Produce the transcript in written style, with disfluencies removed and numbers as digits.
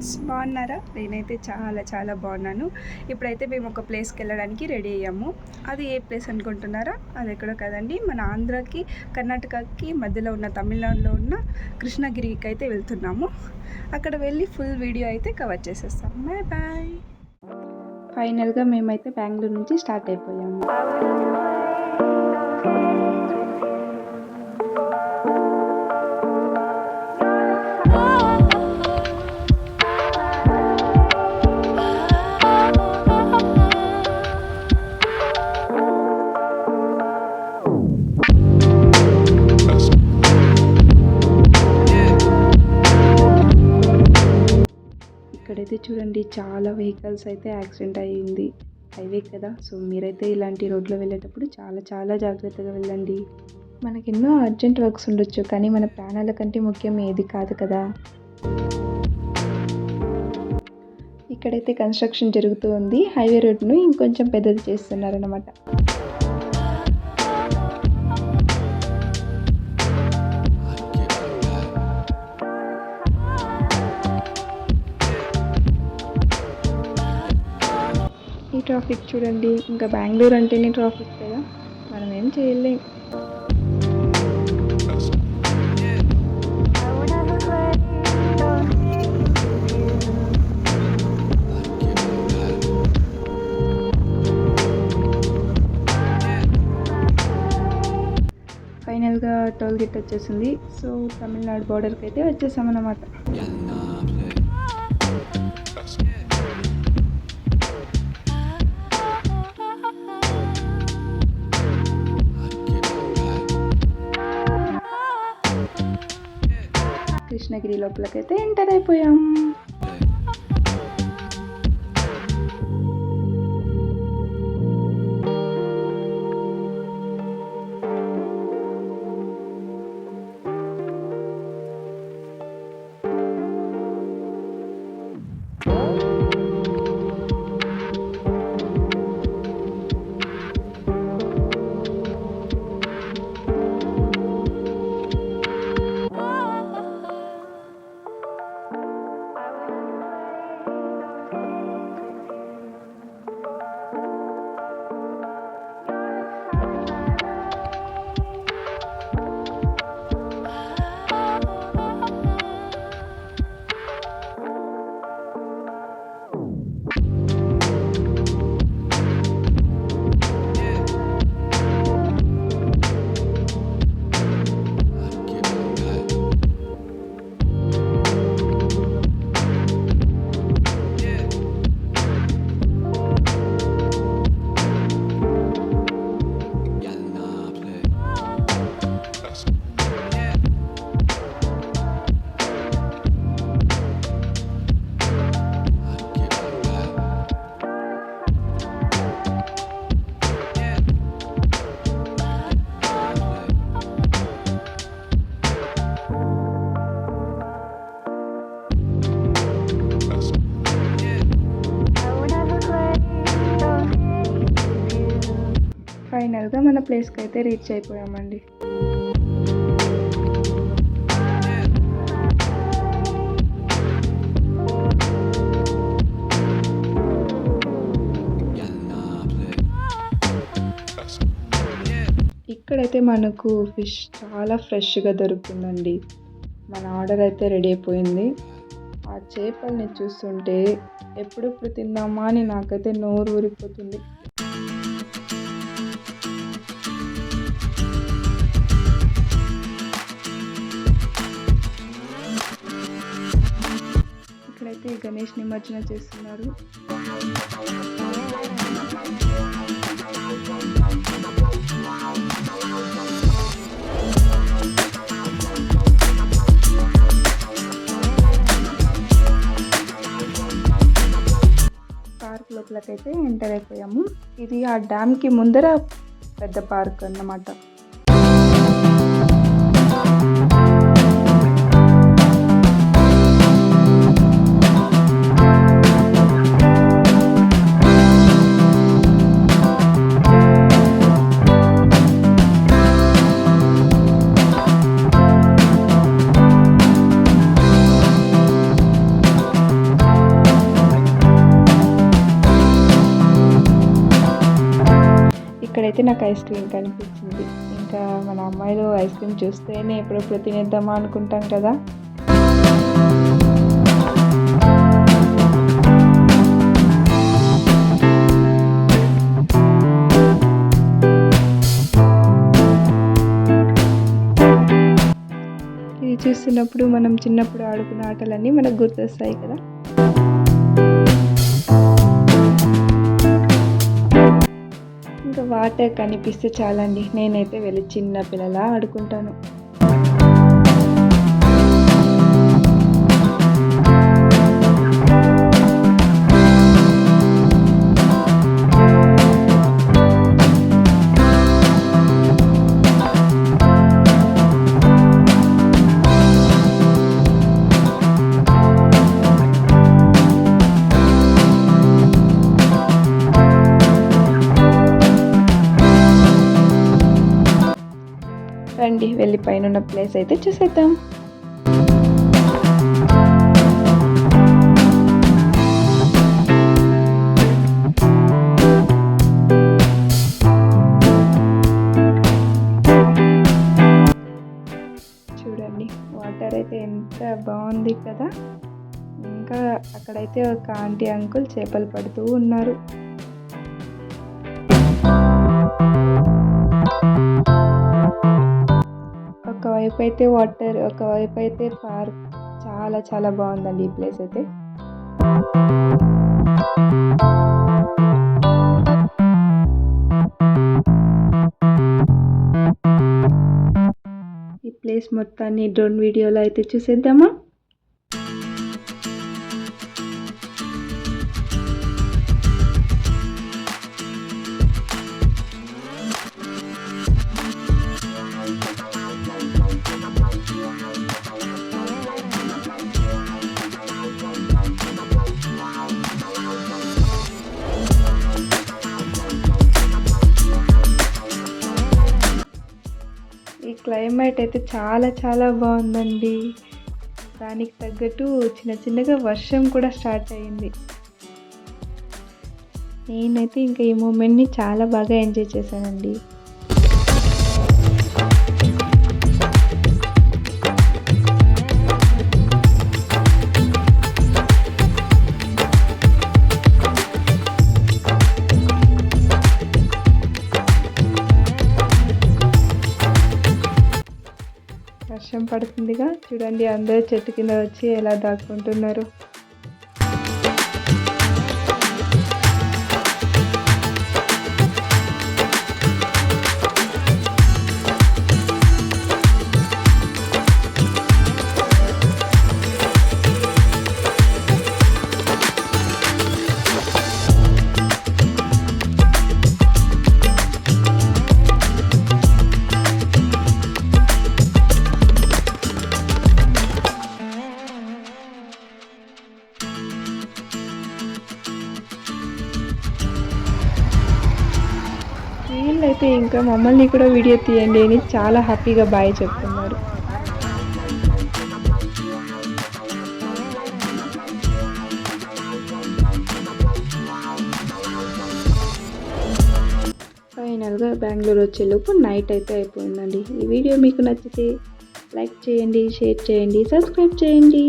Friends, బాగున్నారా? నేనైతే చాలా చాలా బాగున్నాను. ఇప్పుడైతే మేము ఒక ప్లేస్కి వెళ్ళడానికి రెడీ అయ్యాము. అది ఏ ప్లేస్ అనుకుంటున్నారా? అది ఎక్కడో కదండి, మన ఆంధ్రాకి కర్ణాటకకి మధ్యలో ఉన్న తమిళనాడులో ఉన్న కృష్ణగిరికి అయితే వెళ్తున్నాము. అక్కడ వెళ్ళి ఫుల్ వీడియో అయితే కవర్ చేసేస్తాం. Bye bye. ఫైనల్గా మేమైతే బెంగళూరు నుంచి స్టార్ట్ అయిపోయాము. ఇక్కడైతే చూడండి, చాలా వెహికల్స్ అయితే యాక్సిడెంట్ అయ్యింది. హైవే కదా, సో మీరైతే ఇలాంటి రోడ్లో వెళ్ళేటప్పుడు చాలా చాలా జాగ్రత్తగా వెళ్ళండి. మనకెన్నో అర్జెంట్ వర్క్స్ ఉండొచ్చు, కానీ మన ప్రాణాల కంటే ముఖ్యం ఏది కాదు కదా. ఇక్కడైతే కన్స్ట్రక్షన్ జరుగుతూ ఉంది. హైవే రోడ్ను ఇంకొంచెం పెద్దది చేస్తున్నారన్నమాట. ఈ ట్రాఫిక్ చూడండి, ఇంకా బెంగళూరు అంటేనే ట్రాఫిక్ కదా, మనం ఏం చేయలేం. ఫైనల్గా టోల్ గేట్ వచ్చేసింది. సో తమిళనాడు బార్డర్కి అయితే వచ్చేసామన్నమాట. కృష్ణగిరి లోపలికైతే ఎంటర్ అయిపోయాం. ఫైనల్గా మన ప్లేస్కి అయితే రీచ్ అయిపోయామండి. ఇక్కడైతే మనకు ఫిష్ చాలా ఫ్రెష్గా దొరుకుతుందండి. మన ఆర్డర్ అయితే రెడీ అయిపోయింది. ఆ చేపల్ని చూస్తుంటే ఎప్పుడెప్పుడు తిందామా అని నాకైతే నోరు ఊరిపోతుంది. ఇక్కడైతే గణేష్ నిమజ్జన చేస్తున్నారు. పార్క్ లోపలకైతే ఎంటర్ అయిపోయాము. ఇది ఆ డ్యామ్కి ముందర పెద్ద పార్క్ అన్నమాట. అయితే నాకు ఐస్ క్రీమ్ కనిపించింది. ఇంకా మన అమ్మాయిలు ఐస్ క్రీమ్ చూస్తేనే ఎప్పుడెప్పుడు తినేద్దామా అనుకుంటాం కదా. ఇది చూస్తున్నప్పుడు మనం చిన్నప్పుడు ఆడుకున్న ఆటలన్నీ మనకు గుర్తొస్తాయి కదా. ఇంకా వాటర్ కనిపిస్తే చాలండి, నేనైతే వెళ్ళి చిన్న పిల్లలా ఆడుకుంటాను. రండి వెళ్ళి పైన ఉన్న ప్లేస్ అయితే చూసేద్దాం. చూడండి వాటర్ అయితే ఎంత బాగుంది కదా. ఇంకా అక్కడైతే ఒక ఆంటీ అంకుల్ చేపలు పడుతూ ఉన్నారు. ఒకవైపు అయితే వాటర్, ఒకవైపు అయితే పార్క్. చాలా చాలా బాగుందండి ఈ ప్లేస్ అయితే. ఈ ప్లేస్ మొత్తాన్ని డ్రోన్ వీడియోలో అయితే చూసేద్దామా. ఈ క్లైమేట్ అయితే చాలా చాలా బాగుందండి. దానికి తగ్గట్టు చిన్న చిన్నగా వర్షం కూడా స్టార్ట్ అయింది. నేనైతే ఇంకా ఈ మూమెంట్ని చాలా బాగా ఎంజాయ్ చేశానండి. వర్షం పడుతుందిగా, చూడండి అందరూ చెట్టు కింద వచ్చి ఎలా దాక్కుంటున్నారు. వీళ్ళైతే ఇంకా మమ్మల్ని కూడా వీడియో తీయండి అని చాలా హ్యాపీగా బాయ్ చెప్తున్నారు. ఫైనల్గా బెంగళూరు వచ్చేలోపు నైట్ అయితే అయిపోయిందండి. ఈ వీడియో మీకు నచ్చితే లైక్ చేయండి, షేర్ చేయండి, సబ్స్క్రైబ్ చేయండి.